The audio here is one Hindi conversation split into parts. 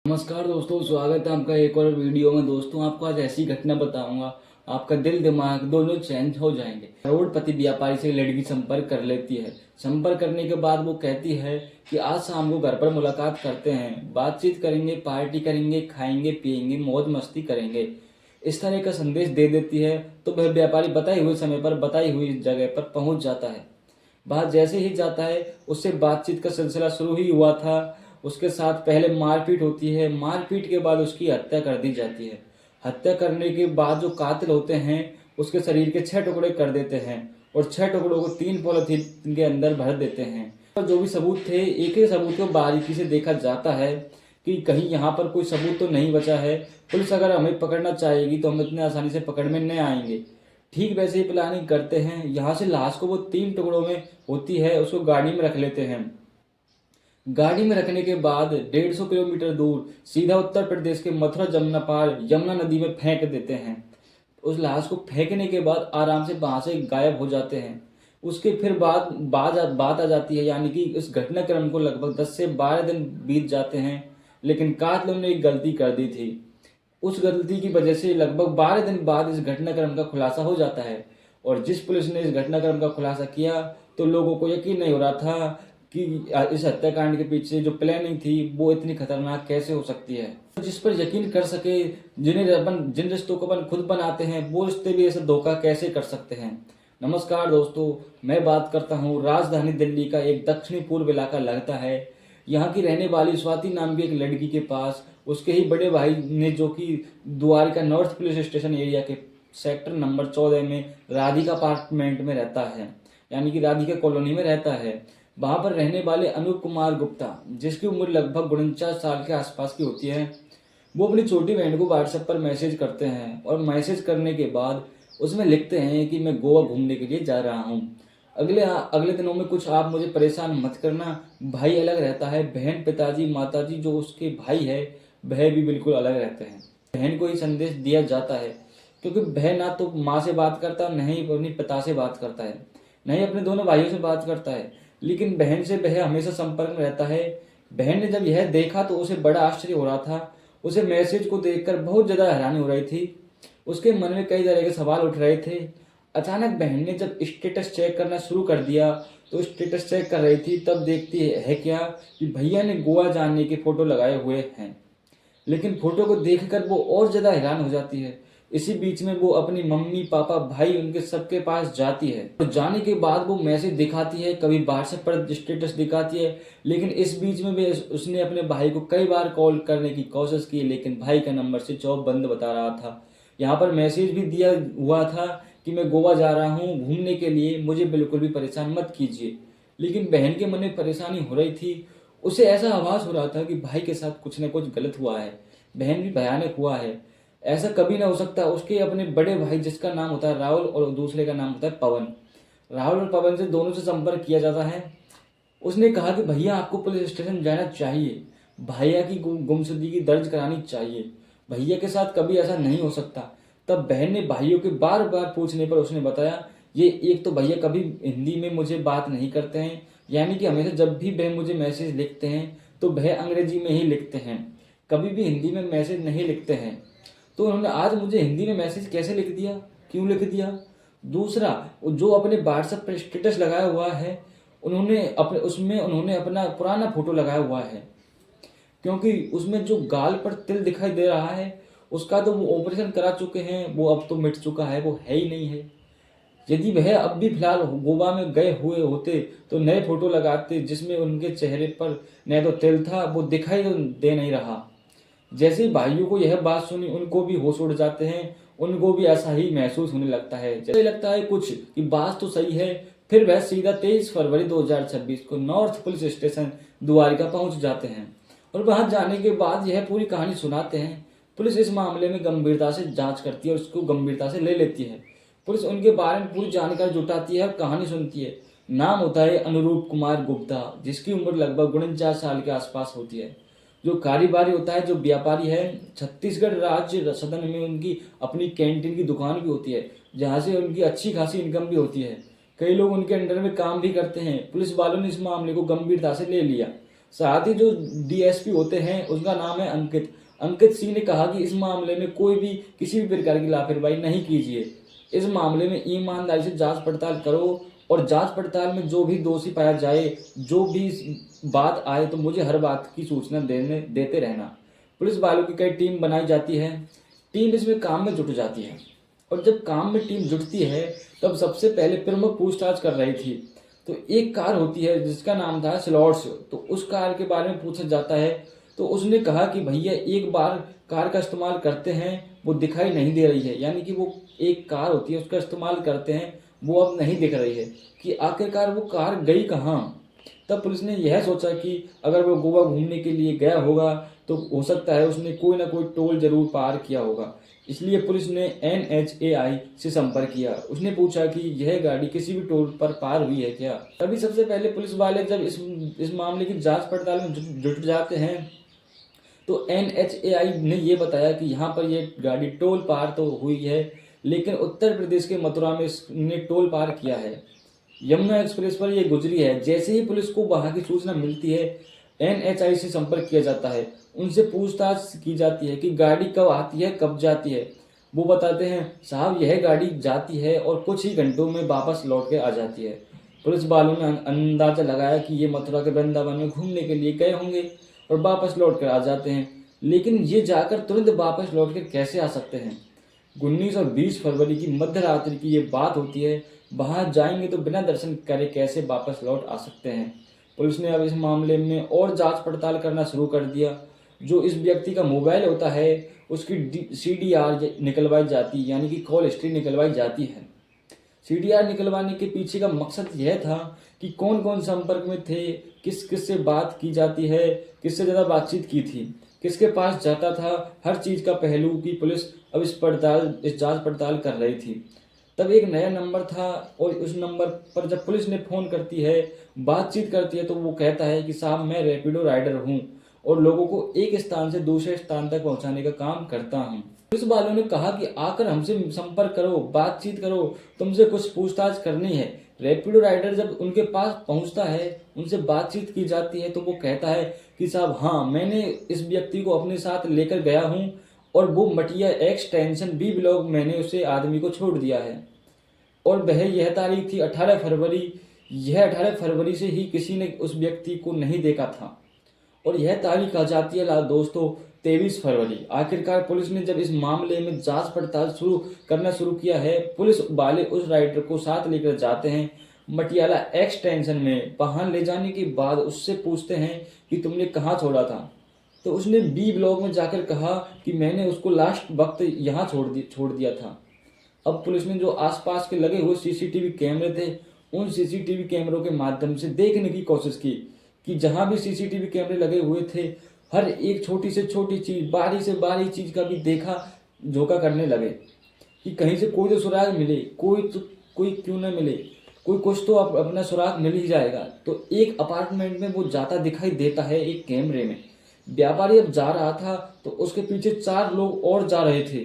नमस्कार दोस्तों, स्वागत है आपका एक और वीडियो में। दोस्तों, आपको आज ऐसी घटना बताऊंगा, आपका दिल दिमाग दोनों चेंज हो जाएंगे। करोड़पति व्यापारी से लड़की संपर्क कर लेती है। संपर्क करने के बाद वो कहती है कि आज शाम को घर पर मुलाकात करते हैं, बातचीत करेंगे, पार्टी करेंगे, खाएंगे पिएंगे, मौज मस्ती करेंगे। इस तरह का संदेश दे देती है तो वह व्यापारी बताए हुए समय पर बताई हुई जगह पर पहुंच जाता है। बात जैसे ही जाता है, उससे बातचीत का सिलसिला शुरू ही हुआ था। उसके साथ पहले मारपीट होती है, मारपीट के बाद उसकी हत्या कर दी जाती है। हत्या करने के बाद जो कातिल होते हैं उसके शरीर के 6 टुकड़े कर देते हैं और 6 टुकड़ों को 3 पॉलिथीन के अंदर भर देते हैं। और जो भी सबूत थे, एक एक सबूत को बारीकी से देखा जाता है कि कहीं यहाँ पर कोई सबूत तो नहीं बचा है। पुलिस अगर हमें पकड़ना चाहेगी तो हम इतने आसानी से पकड़ में नहीं आएंगे। ठीक वैसे ही प्लानिंग करते हैं। यहाँ से लाश को वो 3 टुकड़ों में होती है, उसको गाड़ी में रख लेते हैं। गाड़ी में रखने के बाद 150 किलोमीटर दूर सीधा उत्तर प्रदेश के मथुरा जमुना पार यमुना नदी में फेंक देते हैं। उस लाश को फेंकने के बाद आराम से वहां से गायब हो जाते हैं। उसके फिर बात आ जाती है, यानी कि इस घटनाक्रम को लगभग 10 से 12 दिन बीत जाते हैं। लेकिन कातिलों ने एक गलती कर दी थी। उस गलती की वजह से लगभग 12 दिन बाद इस घटनाक्रम का खुलासा हो जाता है। और जिस पुलिस ने इस घटनाक्रम का खुलासा किया तो लोगों को यकीन नहीं हो रहा था कि इस हत्याकांड के पीछे जो प्लानिंग थी वो इतनी खतरनाक कैसे हो सकती है। जिस पर यकीन कर सके, जिन रिश्तों को अपन खुद बनाते हैं, वो रिश्ते भी ऐसा धोखा कैसे कर सकते हैं। नमस्कार दोस्तों, मैं बात करता हूँ राजधानी दिल्ली का एक दक्षिणी पूर्व इलाका लगता है। यहाँ की रहने वाली स्वाति नाम की एक लड़की के पास उसके ही बड़े भाई ने, जो कि Dwarka north police station area के सेक्टर नंबर 14 में राधिका अपार्टमेंट में रहता है, यानी कि राधिका कॉलोनी में रहता है। वहां पर रहने वाले अनूप कुमार गुप्ता, जिसकी उम्र लगभग 49 साल के आसपास की होती है, वो अपनी छोटी बहन को व्हाट्सएप पर मैसेज करते हैं और मैसेज करने के बाद उसमें लिखते हैं कि मैं गोवा घूमने के लिए जा रहा हूँ। अगले दिनों में कुछ आप मुझे परेशान मत करना। भाई अलग रहता है, बहन, पिताजी, माताजी जो उसके भाई है वह भी बिल्कुल अलग रहते हैं। बहन को ही संदेश दिया जाता है क्योंकि बहन ना तो माँ से बात करता, न ही अपने पिता से बात करता है, न ही अपने दोनों भाइयों से बात करता है, लेकिन बहन से वह हमेशा संपर्क में रहता है। बहन ने जब यह देखा तो उसे बड़ा आश्चर्य हो रहा था। उसे मैसेज को देखकर बहुत ज्यादा हैरानी हो रही थी। उसके मन में कई तरह के सवाल उठ रहे थे। अचानक बहन ने जब स्टेटस चेक करना शुरू कर दिया तो स्टेटस चेक कर रही थी, तब देखती है क्या कि भैया ने गोवा जाने के फोटो लगाए हुए हैं। लेकिन फोटो को देखकर वो और ज्यादा हैरान हो जाती है। इसी बीच में वो अपनी मम्मी, पापा, भाई, उनके सबके पास जाती है। तो जाने के बाद वो मैसेज दिखाती है, कभी व्हाट्सएप पर स्टेटस दिखाती है, लेकिन इस बीच में भी उसने अपने भाई को कई बार कॉल करने की कोशिश की, लेकिन भाई का नंबर स्विच ऑफ बंद बता रहा था। यहाँ पर मैसेज भी दिया हुआ था कि मैं गोवा जा रहा हूँ घूमने के लिए, मुझे बिल्कुल भी परेशान मत कीजिए। लेकिन बहन के मन में परेशानी हो रही थी। उसे ऐसा आभास हो रहा था कि भाई के साथ कुछ न कुछ गलत हुआ है, बहन भी भयानक हुआ है। ऐसा कभी ना हो सकता। उसके अपने बड़े भाई, जिसका नाम होता है राहुल और दूसरे का नाम होता है पवन, राहुल और पवन से दोनों से संपर्क किया जाता है। उसने कहा कि भैया आपको पुलिस स्टेशन जाना चाहिए, भैया की गुमशुदगी की दर्ज करानी चाहिए, भैया के साथ कभी ऐसा नहीं हो सकता। तब बहन ने भाइयों के बार बार पूछने पर उसने बताया, ये एक तो भैया कभी हिंदी में मुझे बात नहीं करते हैं, यानी कि हमेशा जब भी वह मुझे मैसेज लिखते हैं तो वह अंग्रेजी में ही लिखते हैं, कभी भी हिंदी में मैसेज नहीं लिखते हैं। तो उन्होंने आज मुझे हिंदी में मैसेज कैसे लिख दिया, क्यों लिख दिया। दूसरा, जो अपने व्हाट्सएप पर स्टेटस लगाया हुआ है, उन्होंने अपना पुराना फोटो लगाया हुआ है, क्योंकि उसमें जो गाल पर तिल दिखाई दे रहा है उसका तो वो ऑपरेशन करा चुके हैं, वो अब तो मिट चुका है, वो है ही नहीं है। यदि वह अब भी फिलहाल गोवा में गए हुए होते तो नए फोटो लगाते जिसमें उनके चेहरे पर न तो तिल था, वो दिखाई तो दे नहीं रहा। जैसे ही भाइयों को यह बात सुनी, उनको भी होश उड़ जाते हैं, उनको भी ऐसा ही महसूस होने लगता है, जैसे लगता है कुछ कि बात तो सही है। फिर वह सीधा 23 फरवरी 2026 को नॉर्थ पुलिस स्टेशन द्वारिका पहुंच जाते हैं और वहां जाने के बाद यह पूरी कहानी सुनाते हैं। पुलिस इस मामले में गंभीरता से जांच करती है और उसको गंभीरता से ले लेती है। पुलिस उनके बारे में पूरी जानकारी जुटाती है और कहानी सुनती है। नाम होता है अनुरूप कुमार गुप्ता, जिसकी उम्र लगभग 49 साल के आसपास होती है। जो कारोबारी होता है, जो व्यापारी है, छत्तीसगढ़ राज्य सदन में उनकी अपनी कैंटीन की दुकान भी होती है, जहां से उनकी अच्छी खासी इनकम भी होती है। कई लोग उनके अंडर में काम भी करते हैं। पुलिस वालों ने इस मामले को गंभीरता से ले लिया। साथ ही जो डीएसपी होते हैं उसका नाम है अंकित। अंकित सिंह ने कहा कि इस मामले में कोई भी किसी भी प्रकार की लापरवाही नहीं कीजिए। इस मामले में ईमानदारी से जांच पड़ताल करो और जांच पड़ताल में जो भी दोषी पाया जाए, जो भी बात आए, तो मुझे हर बात की सूचना देते रहना। पुलिस वालों की कई टीम बनाई जाती है, टीम इसमें काम में जुट जाती है और जब काम में टीम जुटती है तब सबसे पहले प्रमुख पूछताछ कर रही थी। तो एक कार होती है जिसका नाम था स्लॉट्स, तो उस कार के बारे में पूछा जाता है। तो उसने कहा कि भैया एक बार कार का इस्तेमाल करते हैं वो दिखाई नहीं दे रही है, यानी कि वो एक कार होती है उसका इस्तेमाल करते हैं वो अब नहीं दिख रही है कि आखिरकार वो कार गई कहाँ। तब पुलिस ने यह सोचा कि अगर वो गोवा घूमने के लिए गया होगा तो हो सकता है उसने कोई ना कोई टोल जरूर पार किया होगा। इसलिए पुलिस ने NHAI से संपर्क किया। उसने पूछा कि यह गाड़ी किसी भी टोल पर पार हुई है क्या। तभी सबसे पहले पुलिस वाले जब इस मामले की जांच पड़ताल में जुट जाते हैं तो NHAI ने ये बताया कि यहाँ पर ये गाड़ी टोल पार तो हुई है, लेकिन उत्तर प्रदेश के मथुरा में इसने टोल पार किया है। यमुना एक्सप्रेस पर यह गुजरी है। जैसे ही पुलिस को वहां की सूचना मिलती है NHAI से संपर्क किया जाता है, उनसे पूछताछ की जाती है कि गाड़ी कब आती है कब जाती है। वो बताते हैं साहब यह गाड़ी जाती है और कुछ ही घंटों में वापस लौट के आ जाती है। पुलिस वालों ने अंदाजा लगाया कि ये मथुरा के वृंदावन में घूमने के लिए गए होंगे और वापस लौट कर आ जाते हैं, लेकिन ये जाकर तुरंत वापस लौट कर कैसे आ सकते हैं। 19 और 20 फरवरी की मध्य रात्रि की ये बात होती है। वहां जाएंगे तो बिना दर्शन करे कैसे वापस लौट आ सकते हैं। पुलिस ने अब इस मामले में और जांच पड़ताल करना शुरू कर दिया। जो इस व्यक्ति का मोबाइल होता है उसकी CDR निकलवाई जाती है, यानी कि कॉल हिस्ट्री निकलवाई जाती है। CDR निकलवाने के पीछे का मकसद यह था कि कौन कौन संपर्क में थे, किस किस से बात की जाती है, किससे ज़्यादा बातचीत की थी, किसके पास जाता था, हर चीज़ का पहलू की पुलिस अब इस जांच पड़ताल कर रही थी। तब एक नया नंबर था और उस नंबर पर जब पुलिस ने फ़ोन करती है, बातचीत करती है, तो वो कहता है कि साहब मैं रैपिडो राइडर हूँ और लोगों को एक स्थान से दूसरे स्थान तक पहुँचाने का काम करता हूँ। पुलिस वालों ने कहा कि आकर हमसे संपर्क करो, बातचीत करो, तुमसे कुछ पूछताछ करनी है। रैपिडो राइडर जब उनके पास पहुंचता है, उनसे बातचीत की जाती है, तो वो कहता है कि साहब हाँ मैंने इस व्यक्ति को अपने साथ लेकर गया हूँ और वो मटिया एक्सटेंशन B ब्लॉक मैंने उसे आदमी को छोड़ दिया है। और वह यह तारीख थी 18 फरवरी। यह 18 फरवरी से ही किसी ने उस व्यक्ति को नहीं देखा था और यह तारीख आ जाती है दोस्तों 23 फरवरी। आखिरकार पुलिस ने जब इस मामले में जांच पड़ताल करना शुरू किया है, पुलिस वाले उस राइडर को साथ लेकर जाते हैं मटियाला एक्सटेंशन में। वहां ले जाने के बाद उससे पूछते हैं कि तुमने कहाँ छोड़ा था। तो उसने B ब्लॉक में जाकर कहा कि मैंने उसको लास्ट वक्त यहाँ छोड़ दिया था। अब पुलिस ने जो आसपास के लगे हुए CCTV कैमरे थे, उन CCTV कैमरों के माध्यम से देखने की कोशिश की कि जहां भी CCTV कैमरे लगे हुए थे, हर एक छोटी से छोटी चीज, बारी से बारी चीज का भी देखा झोंका करने लगे कि कहीं से कोई तो सुराग मिले, कोई क्यों न मिले, कोई कुछ तो अपना सुराग मिल ही जाएगा। तो एक अपार्टमेंट में वो जाता दिखाई देता है एक कैमरे में। व्यापारी अब जा रहा था तो उसके पीछे 4 लोग और जा रहे थे,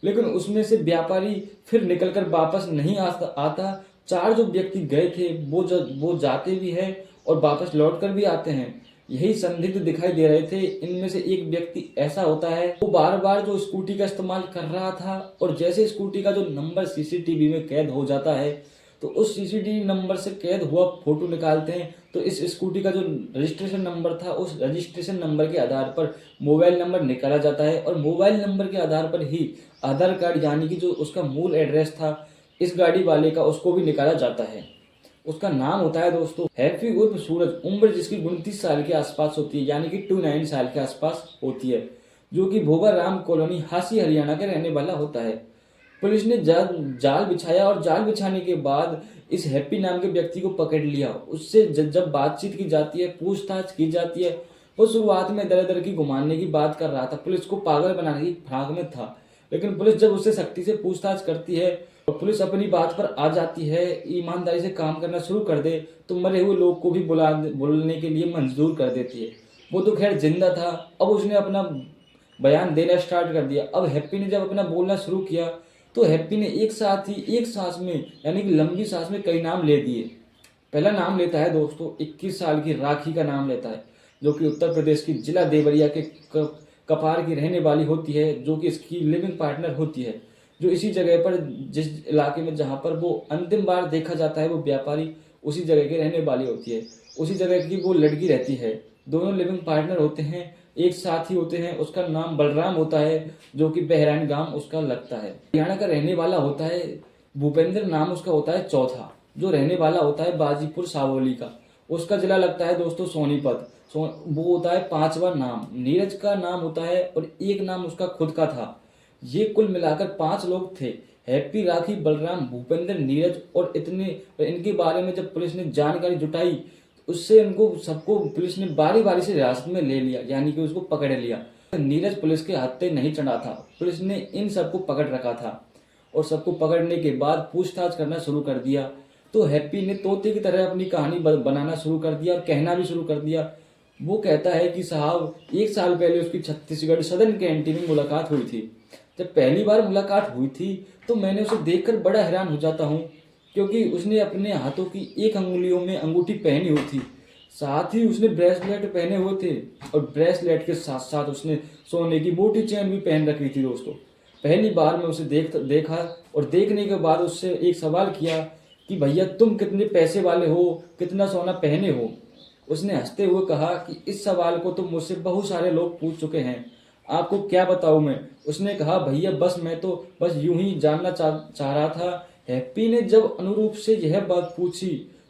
लेकिन उसमें से व्यापारी फिर निकलकर वापस नहीं आता। 4 जो व्यक्ति गए थे वो जाते भी है और वापस लौट कर भी आते हैं। यही संदिग्ध दिखाई दे रहे थे। इनमें से एक व्यक्ति ऐसा होता है वो बार बार जो स्कूटी का इस्तेमाल कर रहा था और जैसे स्कूटी का जो नंबर CCTV में कैद हो जाता है तो उस CCTV नंबर से कैद हुआ फोटो निकालते हैं। तो इस स्कूटी का जो रजिस्ट्रेशन नंबर था उस रजिस्ट्रेशन नंबर के आधार पर मोबाइल नंबर निकाला जाता है और मोबाइल नंबर के आधार पर ही आधार कार्ड यानी कि जो उसका मूल एड्रेस था इस गाड़ी वाले का उसको भी निकाला जाता है। उसका नाम होता है दोस्तों हैप्पी उर्फ सूरज। उम्र जिसकी 29 साल के आसपास होती है, यानी कि 29 साल के आसपास होती है, जो कि भोगा राम कॉलोनी हासी हरियाणा के रहने वाला होता है। पुलिस ने जाल बिछाया और जाल बिछाने के बाद इस हैप्पी नाम के व्यक्ति को पकड़ लिया। उससे जब बातचीत की जाती है, पूछताछ की जाती है, वो शुरुआत में दर दर की घुमाने की बात कर रहा था, पुलिस को पागल बनाने की फिराक में था। लेकिन पुलिस जब उससे सख्ती से पूछताछ करती है और पुलिस अपनी बात पर आ जाती है, ईमानदारी से काम करना शुरू कर दे, तो मरे हुए लोग को भी बोलने के लिए मंजूर कर देती है। वो तो खैर जिंदा था, अब उसने अपना बयान देना स्टार्ट कर दिया। अब हैप्पी ने जब अपना बोलना शुरू किया तो हैप्पी ने एक साथ ही एक सांस में, यानी कि लंबी सांस में कई नाम ले दिए। पहला नाम लेता है दोस्तों 21 साल की राखी का नाम लेता है। जो कि उत्तर प्रदेश की जिला देवरिया के कपार की रहने वाली होती है, जो कि इसकी लिविंग पार्टनर होती है। जो इसी जगह पर, जिस इलाके में जहाँ पर वो अंतिम बार देखा जाता है वो व्यापारी, उसी जगह की रहने वाली होती है, उसी जगह की वो लड़की रहती है। दोनों लिविंग पार्टनर होते हैं, एक साथ ही होते हैं। उसका नाम बलराम होता है, जो कि बहराइन गांव उसका लगता है। हरियाणा का रहने वाला होता है। भूपेंद्र नाम उसका होता है चौथा, जो रहने वाला होता है बाजीपुर सावोली का। उसका जिला लगता है दोस्तों सोनीपत। वो होता है पांचवा नाम। नीरज का नाम होता है और एक नाम उसका खुद का था। ये कुल मिलाकर 5 लोग थे। हैप्पी, राखी, बलराम, भूपेंद्र, नीरज और इनके बारे में जब पुलिस ने जानकारी जुटाई, उससे इनको सबको पुलिस ने बारी बारी से हिरासत में ले लिया, यानी कि उसको पकड़ लिया। नीरज पुलिस के हत्थे नहीं चढ़ा था। पुलिस ने इन सबको पकड़ रखा था और सबको पकड़ने के बाद पूछताछ करना शुरू कर दिया। तो हैप्पी ने तोते की तरह अपनी कहानी बनाना शुरू कर दिया और कहना भी शुरू कर दिया। वो कहता है कि साहब, 1 साल पहले उसकी छत्तीसगढ़ सदन कैंटीन में मुलाकात हुई थी। जब पहली बार मुलाकात हुई थी तो मैंने उसे देखकर बड़ा हैरान हो जाता हूँ, क्योंकि उसने अपने हाथों की एक अंगुलियों में अंगूठी पहनी हुई थी, साथ ही उसने ब्रेसलेट पहने हुए थे और ब्रेसलेट के साथ साथ उसने सोने की मोटी चेन भी पहन रखी थी। दोस्तों, पहली बार मैं उसे देखा और देखने के बाद उससे एक सवाल किया कि भैया, तुम कितने पैसे वाले हो, कितना सोना पहने हो। उसने हंसते हुए कहा कि इस सवाल को तो मुझसे बहुत सारे लोग पूछ चुके हैं, आपको क्या बताऊं मैं। उसने कहा, भैया मैं तो बस यूं ही जानना चाह रहा था। हैप्पी ने जब अनुरूप से यह बात पूछी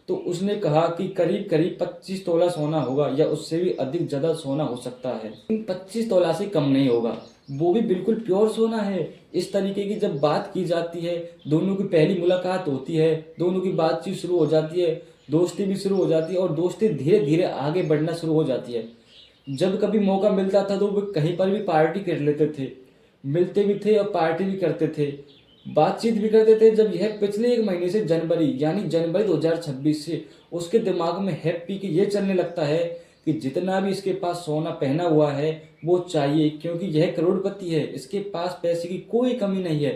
तो उसने कहा कि करीब करीब 25 तोला सोना होगा, या उससे भी अधिक ज्यादा सोना हो सकता है। 25 तोला से कम नहीं होगा, वो भी बिल्कुल प्योर सोना है। इस तरीके की जब बात की जाती है, दोनों की पहली मुलाकात होती है, दोनों की बातचीत शुरू हो जाती है, दोस्ती भी शुरू हो जाती है और दोस्ती धीरे धीरे आगे बढ़ना शुरू हो जाती है। जब कभी मौका मिलता था तो वो कहीं पर भी पार्टी कर लेते थे, मिलते भी थे और पार्टी भी करते थे, बातचीत भी करते थे। जब यह पिछले 1 महीने से जनवरी 2026 से उसके दिमाग में हैप्पी की ये चलने लगता है कि जितना भी इसके पास सोना पहना हुआ है वो चाहिए, क्योंकि यह करोड़पति है, इसके पास पैसे की कोई कमी नहीं है,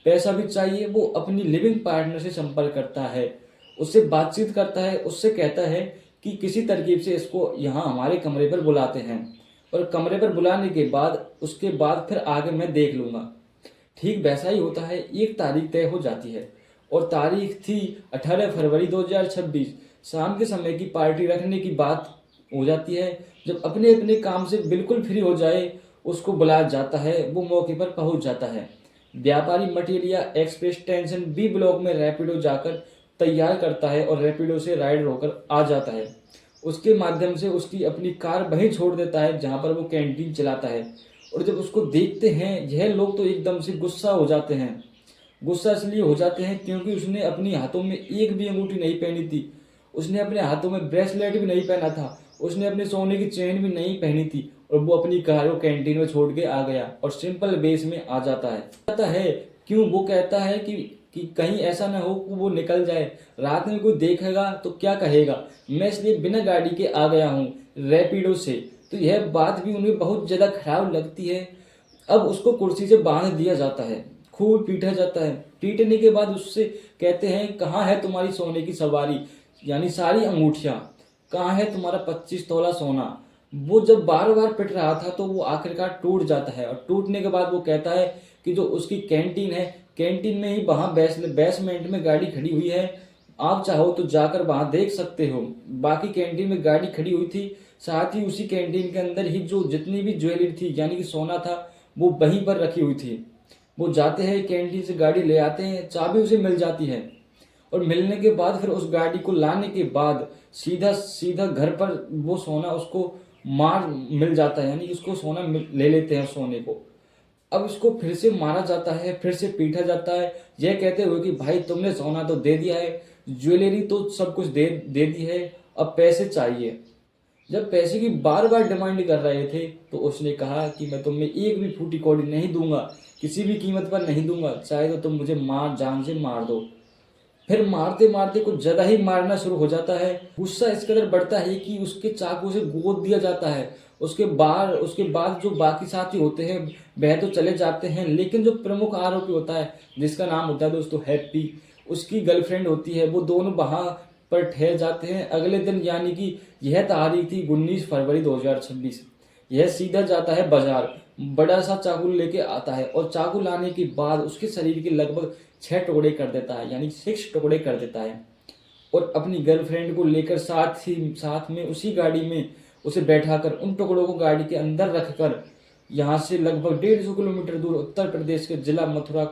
पैसा भी चाहिए। वो अपनी लिविंग पार्टनर से संपर्क करता है, उससे बातचीत करता है, उससे कहता है कि किसी तरकीब से इसको यहाँ हमारे कमरे पर बुलाते हैं, और कमरे पर बुलाने के बाद उसके बाद फिर आगे मैं देख लूंगा। ठीक वैसा ही होता है। एक तारीख तय हो जाती है और तारीख थी 18 फरवरी 2026। शाम के समय की पार्टी रखने की बात हो जाती है। जब अपने अपने काम से बिल्कुल फ्री हो जाए उसको बुलाया जाता है, वो मौके पर पहुंच जाता है। व्यापारी मटेरिया एक्सप्रेस टेंशन बी ब्लॉक में रैपिडो जाकर तैयार करता है और रैपिडो से राइडर होकर आ जाता है। उसके माध्यम से उसकी अपनी कार वहीं छोड़ देता है जहां पर वो कैंटीन चलाता है। और जब उसको देखते हैं यह लोग तो एकदम से गुस्सा हो जाते हैं। गुस्सा इसलिए हो जाते हैं क्योंकि उसने अपनी हाथों में एक भी अंगूठी नहीं पहनी थी, उसने अपने हाथों में ब्रेसलेट भी नहीं पहना था, उसने अपने सोने की चेन भी नहीं पहनी थी, और वो अपनी कार को कैंटीन में छोड़ के आ गया और सिंपल बेस में आ जाता है। क्यों? वो कहता है कि कहीं ऐसा ना हो कि वो निकल जाए, रात में कोई देखेगा तो क्या कहेगा, मैं इसलिए बिना गाड़ी के आ गया हूँ रैपिडो से। तो यह बात भी उन्हें बहुत ज्यादा खराब लगती है। अब उसको कुर्सी से बांध दिया जाता है, खूब पीटा जाता है। पीटने के बाद उससे कहते हैं, कहाँ है तुम्हारी सोने की सवारी, यानी सारी अंगूठियां, कहाँ है तुम्हारा 25 तोला सोना। वो जब बार बार पिट रहा था तो वो आखिरकार टूट जाता है, और टूटने के बाद वो कहता है कि जो उसकी कैंटीन है, कैंटीन में ही वहां बेसमेंट में गाड़ी खड़ी हुई है, आप चाहो तो जाकर वहां देख सकते हो। बाकी कैंटीन में गाड़ी खड़ी हुई थी, साथ ही उसी कैंटीन के अंदर ही जो जितनी भी ज्वेलरी थी यानी कि सोना था वो वहीं पर रखी हुई थी। वो जाते हैं कैंटीन से गाड़ी ले आते हैं, चाबी उसे मिल जाती है, और मिलने के बाद फिर उस गाड़ी को लाने के बाद सीधा सीधा घर पर वो सोना उसको मार मिल जाता है, यानी कि उसको सोना ले लेते हैं सोने को। अब इसको फिर से मारा जाता है, फिर से पीटा जाता है, यह कहते हुए कि भाई तुमने सोना तो दे दिया है, ज्वेलरी तो सब कुछ दे दी है, अब पैसे चाहिए। जब पैसे की बार बार डिमांड कर रहे थे तो उसने कहा कि मैं तुम्हें एक भी फूटी कौड़ी नहीं दूंगा, किसी भी कीमत पर नहीं दूंगा, चाहे तो तुम मुझे जान से मार दो। फिर मारते मारते कुछ ज्यादा ही मारना शुरू हो जाता है। गुस्सा इस कदर बढ़ता है कि उसके चाकू से गोद दिया जाता है। उसके बाद जो बाकी साथी होते हैं वह तो चले जाते हैं, लेकिन जो प्रमुख आरोपी होता है जिसका नाम होता है दोस्तों हैप्पी, उसकी गर्लफ्रेंड होती है, वो दोनों वहां पर ठहर जाते हैं। अगले दिन यानी कि यह तारीख थी 19 फरवरी 2026। यह सीधा जाता है बाजार, बड़ा सा चाकू लेके आता है और चाकू लाने के बाद उसके शरीर के लगभग 6 टुकड़े कर देता है, यानी 6 टुकड़े कर देता है। और अपनी गर्लफ्रेंड को लेकर साथ में उसी गाड़ी में उसे बैठाकर उन टुकड़ों को गाड़ी के अंदर रखकर यहाँ से लगभग 150 किलोमीटर दूर उत्तर प्रदेश के जिला मथुरा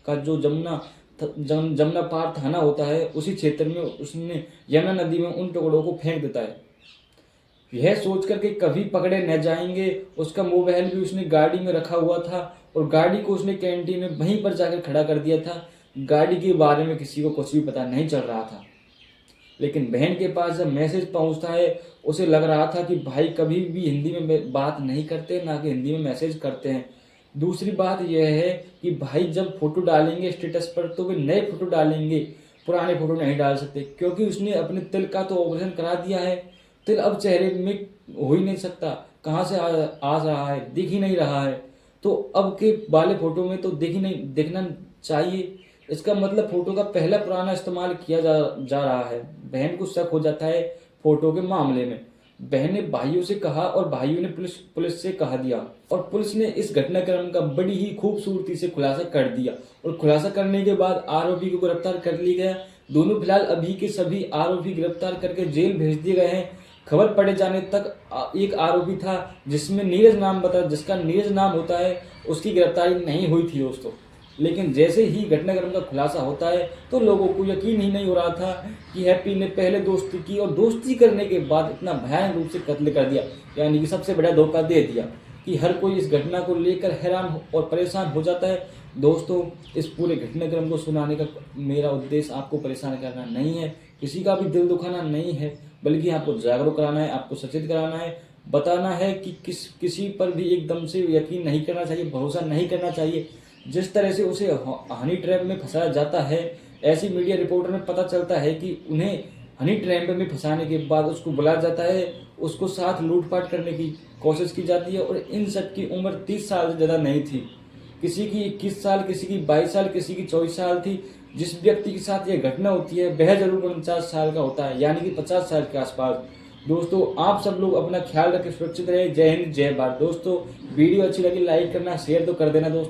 का जो जमुना पार थाना होता है, उसी क्षेत्र में उसने यमुना नदी में उन टुकड़ों को फेंक देता है। यह सोचकर कि कभी पकड़े न जाएंगे, उसका मोबाइल भी उसने गाड़ी में रखा हुआ था और गाड़ी को उसने कैंटीन में वहीं पर जाकर खड़ा कर दिया था। गाड़ी के बारे में किसी को कुछ भी पता नहीं चल रहा था। लेकिन बहन के पास जब मैसेज पहुंचता है, उसे लग रहा था कि भाई कभी भी हिंदी में बात नहीं करते, ना कि हिंदी में मैसेज करते हैं। दूसरी बात यह है कि भाई जब फोटो डालेंगे स्टेटस पर तो वे नए फोटो डालेंगे, पुराने फोटो नहीं डाल सकते, क्योंकि उसने अपने तिल का तो ऑपरेशन करा दिया है। तिल अब चेहरे में हो ही नहीं सकता, कहाँ से आ रहा है, दिख ही नहीं रहा है। तो अब के वाले फोटो में तो दिखना चाहिए। इसका मतलब फोटो का पहला पुराना इस्तेमाल किया जा रहा है। बहन को शक हो जाता है फोटो के मामले में। बहन ने भाइयों से कहा और भाइयों ने पुलिस से कहा दिया और पुलिस ने इस घटनाक्रम का बड़ी ही खूबसूरती से खुलासा कर दिया और खुलासा करने के बाद आरोपी को गिरफ्तार कर लिया गया। दोनों फिलहाल अभी के सभी आरोपी गिरफ्तार करके जेल भेज दिए गए हैं। खबर पड़े जाने तक एक आरोपी था जिसका नीरज नाम होता है, उसकी गिरफ्तारी नहीं हुई थी दोस्तों। लेकिन जैसे ही घटनाक्रम का खुलासा होता है तो लोगों को यकीन ही नहीं हो रहा था कि हैप्पी ने पहले दोस्ती की और दोस्ती करने के बाद इतना भयानक रूप से कत्ल कर दिया, यानी कि सबसे बड़ा धोखा दे दिया कि हर कोई इस घटना को लेकर हैरान और परेशान हो जाता है। दोस्तों, इस पूरे घटनाक्रम को सुनाने का मेरा उद्देश्य आपको परेशान करना नहीं है, किसी का भी दिल दुखाना नहीं है, बल्कि आपको जागरूक कराना है, आपको सचेत कराना है, बताना है कि किसी पर भी एकदम से यकीन नहीं करना चाहिए, भरोसा नहीं करना चाहिए। जिस तरह से उसे हनी ट्रैप में फंसाया जाता है, ऐसी मीडिया रिपोर्टर में पता चलता है कि उन्हें हनी ट्रैप में फंसाने के बाद उसको बुलाया जाता है, उसको साथ लूटपाट करने की कोशिश की जाती है। और इन सब की उम्र 30 साल से ज़्यादा नहीं थी। किसी की 21 साल, किसी की 22 साल, किसी की 24 साल थी। जिस व्यक्ति के साथ यह घटना होती है वह जरूर 49 साल का होता है, यानी कि 50 साल के आसपास। दोस्तों, आप सब लोग अपना ख्याल रखें, सुरक्षित रहे। जय हिंद, जय भारत। दोस्तों, वीडियो अच्छी लगी लाइक करना, शेयर तो कर देना दोस्तों।